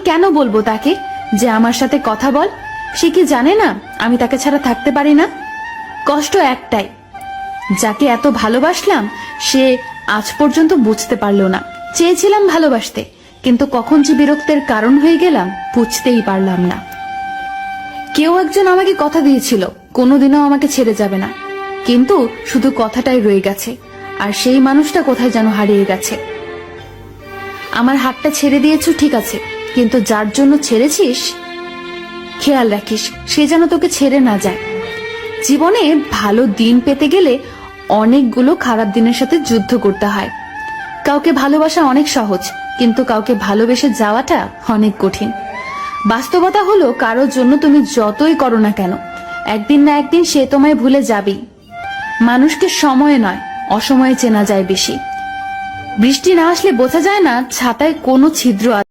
কেন বলবো তাকে যে আমার সাথে কথা বল? সে কি জানে না আমি তাকে ছাড়া থাকতে পারি না? কষ্ট একটাই, যাকে এত ভালোবাসলাম সে আজ পর্যন্ত বুঝতে পারলো না। চেয়েছিলাম ভালোবাসতে, কিন্তু কখন যে বিরক্তের কারণ হয়ে গেলাম বুঝতেই পারলাম না। কেউ একজন আমাকে কথা দিয়েছিল কোনোদিনও আমাকে ছেড়ে যাবে না, কিন্তু শুধু কথাটাই রয়ে গেছে, আর সেই মানুষটা কোথায় যেন হারিয়ে গেছে। আমার হাতটা ছেড়ে দিয়েছো ঠিক আছে, কিন্তু যার জন্য ছেড়েছিস খেয়াল রাখিস সে যেন তোকে ছেড়ে না যায়। জীবনে ভালো দিন পেতে গেলে অনেকগুলো খারাপ দিনের সাথে যুদ্ধ করতে হয়। কাউকে ভালোবাসা অনেক সহজ, কিন্তু কাউকে ভালোবেসে যাওয়াটা অনেক কঠিন। বাস্তবতা হলো কারোর জন্য তুমি যতই করো না কেন, একদিন না একদিন সে তোমায় ভুলে যাবেই। মানুষকে সময়ে নয় অসময়ে চেনা যায় বেশি। বৃষ্টি না আসলে বোঝা যায় না ছাতায় কোনো ছিদ্র আছে।